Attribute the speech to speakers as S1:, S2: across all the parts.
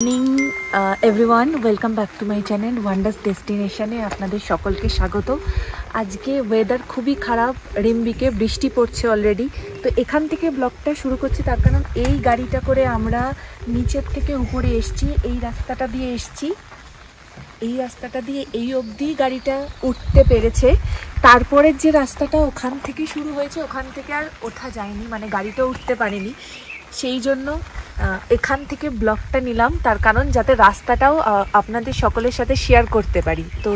S1: Morning everyone, welcome back to my channel wonders ডেস্টিনেশনে আপনাদের সকলকে স্বাগত। আজকে ওয়েদার খুবই খারাপ, রিম্বিকে বৃষ্টি পড়ছে অলরেডি। তো এখান থেকে ব্লগটা শুরু করছি, তার কারণ এই গাড়িটা করে আমরা নিচের থেকে উপরে এসছি, এই রাস্তাটা দিয়ে এসছি, এই রাস্তাটা দিয়ে এই অবধি গাড়িটা উঠতে পেরেছে। তারপরের যে রাস্তাটা ওখান থেকে শুরু হয়েছে, ওখান থেকে আর ওঠা যায়নি, মানে গাড়িটা উঠতে পারেনি। সেই জন্য এখান থেকে ব্লগটা নিলাম, তার কারণ যাতে রাস্তাটাও আপনাদের সকলের সাথে শেয়ার করতে পারি। তো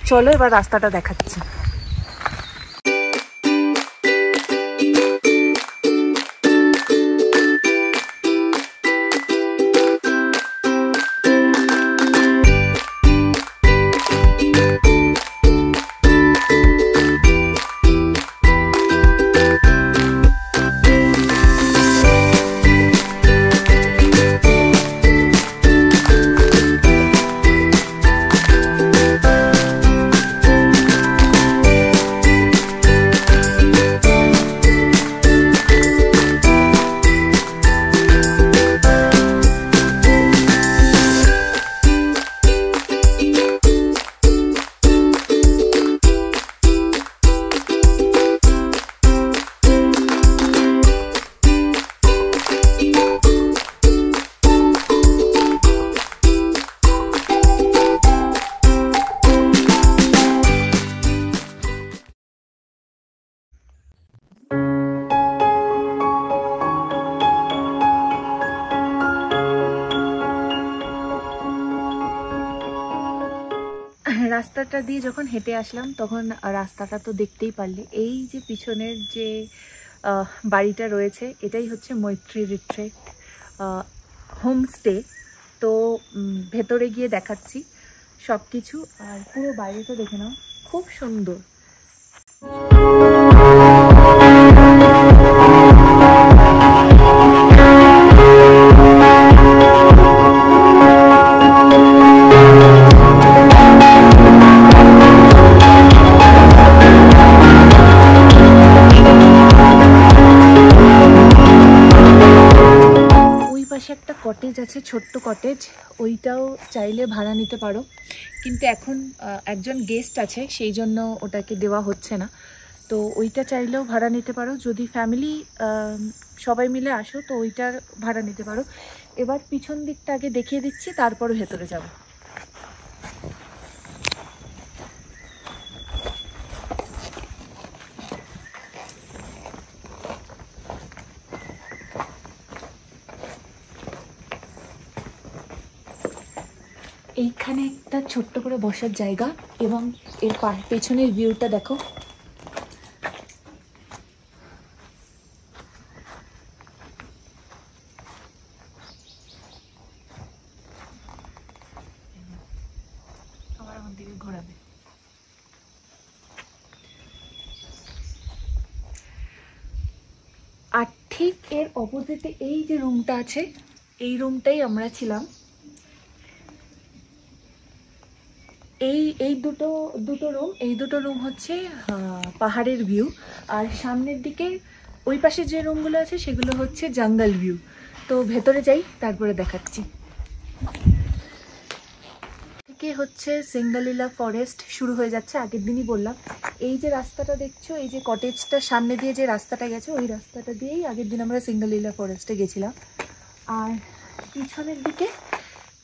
S1: চলো এবার রাস্তাটা দেখাচ্ছি। রাস্তাটা দিয়ে যখন হেঁটে আসলাম তখন রাস্তাটা তো দেখতেই পারলে। এই যে পিছনের যে বাড়িটা রয়েছে, এটাই হচ্ছে মৈত্রী রিট্রিট হোমস্টে। তো ভেতরে গিয়ে দেখাচ্ছি সব কিছু, আর পুরো বাইরেটা দেখে নাও, খুব সুন্দর। একটা কটেজ আছে, ছোট্ট কটেজ, ওইটাও চাইলে ভাড়া নিতে পারো, কিন্তু এখন একজন গেস্ট আছে সেই জন্য ওটাকে দেওয়া হচ্ছে না। তো ওইটা চাইলেও ভাড়া নিতে পারো, যদি ফ্যামিলি সবাই মিলে আসো তো ওইটার ভাড়া নিতে পারো। এবার পিছন দিকটা আগে দেখিয়ে দিচ্ছি, তারপর ভেতরে যাব। এইখানে একটা ছোট্ট করে বসার জায়গা, এবং এর পেছনের ভিউটা দেখো। আমার দিকে ঘোরাবে। আর ঠিক এর অপোজিটে এই যে রুমটা আছে, এই রুমটাই আমরা ছিলাম। এই দুটো রুম, এই দুটো রুম হচ্ছে পাহাড়ের ভিউ, আর সামনের দিকে ওই পাশে যে রুমগুলো আছে সেগুলো হচ্ছে জঙ্গল ভিউ। তো ভেতরে যাই, তারপরে দেখাচ্ছি। থেকে হচ্ছে সিঙ্গালীলা ফরেস্ট শুরু হয়ে যাচ্ছে, আগের দিনই বললাম। এই যে রাস্তাটা দেখছো, এই যে কটেজটার সামনে দিয়ে যে রাস্তাটা গেছে, ওই রাস্তাটা দিয়েই আগের দিন আমরা সিঙ্গালীলা ফরেস্টে গেছিলাম। আর পিছনের দিকে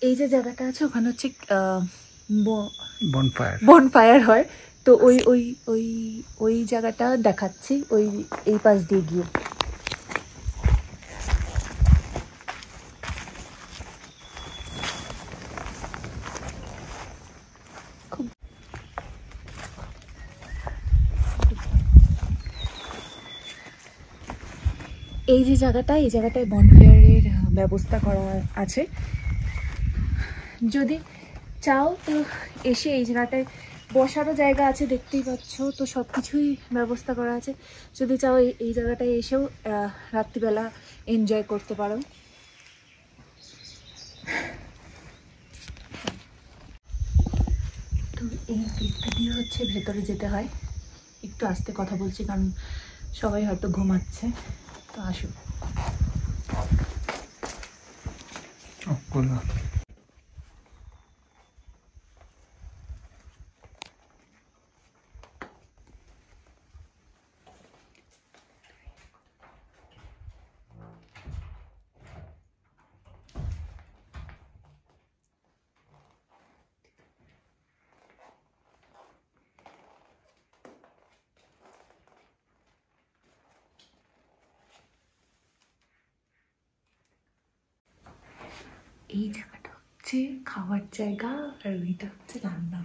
S1: এই যে জায়গাটা আছে, ওখানে হচ্ছে বনফায়ার হয়। তো ওই ওই ওই ওই জায়গাটা দেখাচ্ছি, এই পাশ দিয়ে গিয়ে। এই যে জায়গাটা, এই জায়গাটায় বনফায়ারের ব্যবস্থা করা আছে। যদি চাও তো এসে এই জায়গাটায় বসারও জায়গা আছে, দেখতেই পাচ্ছ। তো সব কিছুই ব্যবস্থা করা আছে, যদি চাও এই জায়গাটায় এসেও রাত্রিবেলা এনজয় করতে পারো। তো এই গেটটা দিয়ে হচ্ছে ভেতরে যেতে হয়। একটু আস্তে কথা বলছি কারণ সবাই হয়তো ঘুমাচ্ছে। তো আসুন।
S2: बोलना।
S1: এই জায়গাটা হচ্ছে খাওয়ার জায়গা আর ওইটা হচ্ছে রান্না।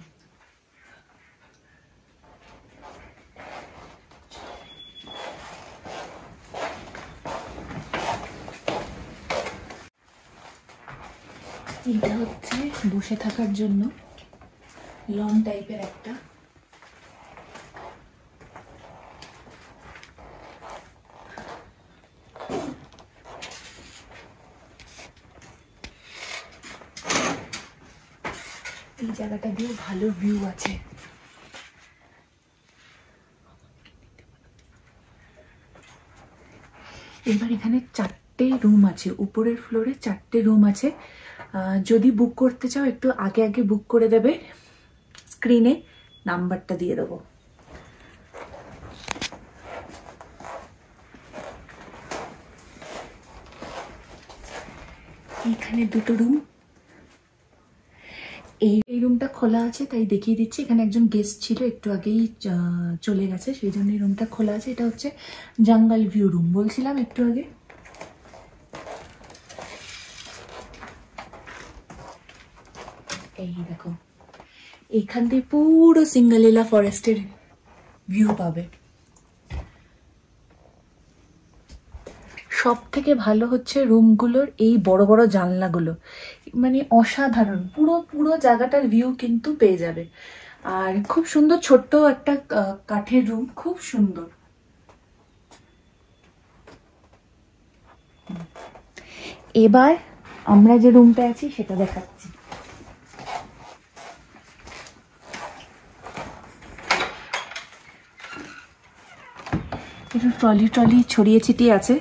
S1: এটা হচ্ছে বসে থাকার জন্য লন টাইপের একটা। এই জায়গাটা দিয়ে ভালো ভিউ আছে। এবার এখানে 4টে রুম আছে, উপরের ফ্লোরে 4টে রুম আছে। যদি বুক করতে চাও একটু আগে আগে বুক করে দেবে, স্ক্রিনে নাম্বারটা দিয়ে দেবো। এখানে 2টো রুম। এই রুমটা খোলা আছে তাই দেখিয়ে দিচ্ছি। এখানে একজন গেস্ট ছিল, একটু আগেই চলে গেছে, সেই জন্য এই রুমটা খোলা আছে। এটা হচ্ছে জঙ্গল ভিউ রুম, বলছিলাম একটু আগে। এই দেখো, এখান থেকে পুরো সিঙ্গালীলা ফরেস্টের ভিউ পাবে। সব থেকে ভালো হচ্ছে রুমগুলোর এই বড় বড় জানলাগুলো, মানে অসাধারণ। পুরো জায়গাটার ভিউ কিন্তু পেয়ে যাবে। আর খুব সুন্দর, ছোট্ট একটা কাঠের রুম, খুব সুন্দর। এবার আমরা যে রুমটা আছি সেটা দেখাচ্ছি। এটা ট্রলি ছড়িয়ে ছিটিয়ে আছে,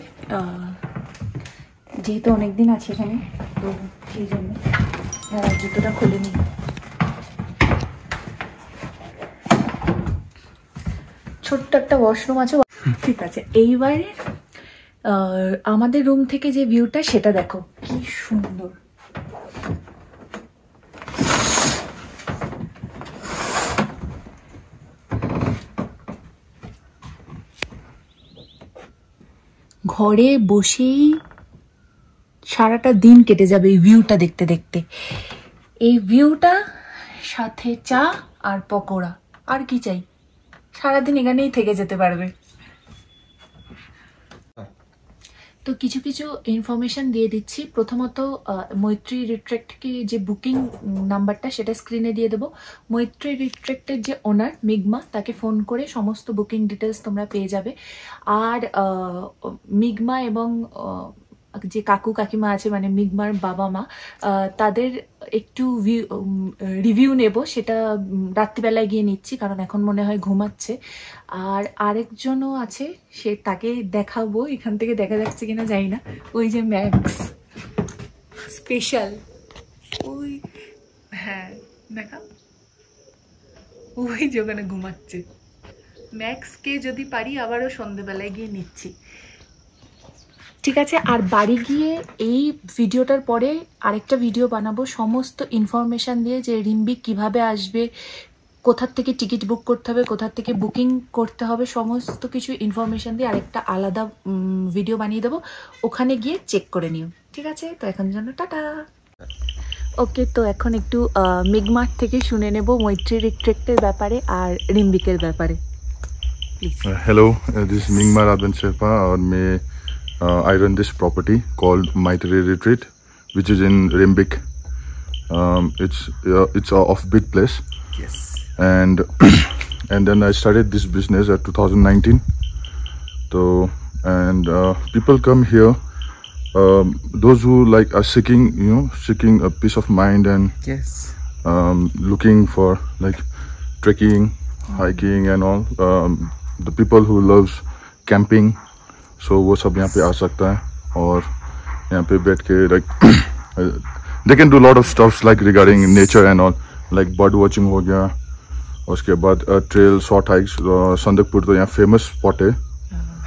S1: যেহেতু অনেকদিন আছে এখানে, তো সেই জন্য জুতোটা খুলে নিই। ছোট্ট একটা ওয়াশরুম আছে, ঠিক আছে। এইবারে আমাদের রুম থেকে যে ভিউটা সেটা দেখো, কি সুন্দর। ঘরে বসেই সারাটা দিন কেটে যাবে এই ভিউটা দেখতে দেখতে। এই ভিউটা সাথে চা আর পকোড়া, আর কি চাই? সারাদিন এখানেই থেকে যেতে পারবে। তো কিছু কিছু ইনফরমেশন দিয়ে দিচ্ছি। প্রথমত মৈত্রী রিট্রিটকে যে বুকিং নাম্বারটা সেটা স্ক্রিনে দিয়ে দেবো। মৈত্রী রিট্রিটের যে ওনার মিগমা, তাকে ফোন করে সমস্ত বুকিং ডিটেলস তোমরা পেয়ে যাবে। আর মিগমা এবং যে কাকু কাকিমা আছে, মানে মিগমার বাবা মা, তাদের একটু রিভিউ নেব, সেটা রাত্রিবেলায় গিয়ে নিচ্ছি, কারণ এখন মনে হয় ঘুমাচ্ছে। আর আরেকজনও আছে, তাকে দেখাবো, এখান থেকে দেখা যাচ্ছে কিনা জানি না। ওই যে ম্যাক্স স্পেশাল, ওই হ্যাঁ দেখা, ওই যে ওখানে ঘুমাচ্ছে। ম্যাক্সকে যদি পারি আবারও সন্ধ্যেবেলায় গিয়ে নিচ্ছি, ঠিক আছে। আর বাড়ি গিয়ে এই ভিডিওটার পরে আরেকটা ভিডিও বানাবো সমস্ত ইনফরমেশান দিয়ে, যে রিম্বিক কিভাবে আসবে, কোথার থেকে টিকিট বুক করতে হবে, কোথার থেকে বুকিং করতে হবে, সমস্ত কিছু ইনফরমেশান দিয়ে আরেকটা আলাদা ভিডিও বানিয়ে দেবো। ওখানে গিয়ে চেক করে নিও, ঠিক আছে। তো এখন জন্য টাটা। ওকে, তো এখন একটু মিগমার্ট থেকে শুনে নেব মৈত্রী রিট্রিটের ব্যাপারে আর রিম্বিকের ব্যাপারে।
S2: Hello, this is Mingmar Advan Sherpa, and I run this property called Maitri Retreat, which is in Rimbik. It's a offbeat place.
S3: Yes.
S2: And then I started this business at 2019. So people come here. Those who like are seeking a peace of mind and
S3: Yes.
S2: Looking for like trekking, hiking and all. The people who loves camping, so वो सब यहाँ पे आ सकता है और यहाँ पे बैठ के like they can do a lot of stuffs like regarding nature and all, like bird watching हो गया, उसके बाद trail short hikes, संदकपुर तो यहाँ famous spot है,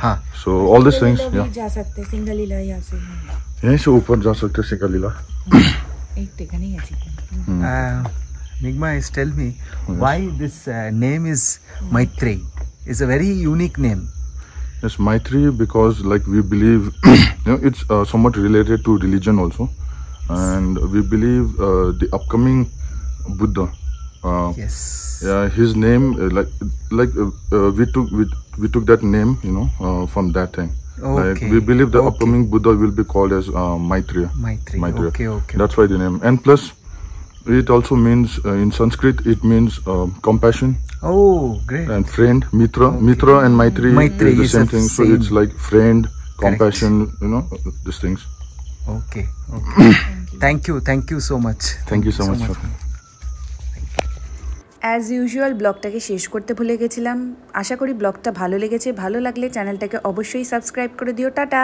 S3: हाँ,
S2: so all these things, yeah.
S1: जा सकते सिंगलीला यहाँ से,
S2: यहीं से ऊपर जा सकते सिंगलीला.
S1: एक टेका नहीं है.
S3: Nigma, tell me why this name is Maitri. It's a very unique name.
S2: Yes, Maitri, because like we believe, it's somewhat related to religion also, and we believe the upcoming Buddha.
S3: Yes.
S2: Yeah, his name we took that name, from that time.
S3: Okay.
S2: Like we believe the upcoming Buddha will be called as Maitreya.
S3: Maitreya. Okay.
S2: That's why the name. And plus, it also means in Sanskrit it means compassion.
S3: Oh, great.
S2: And friend, Mitra. Okay. Mitra and Maitri is the same thing. So it's like friend, compassion, these things.
S3: Okay. Thank you so much.
S2: Thank you so much.
S1: As usual ব্লগটাকে শেষ করতে ভুলে গেছিলাম. আশা করি ব্লগটা ভালো লেগেছে. ভালো লাগলে চ্যানেলটাকে অবশ্যই সাবস্ক্রাইব করে দিও. টাটা.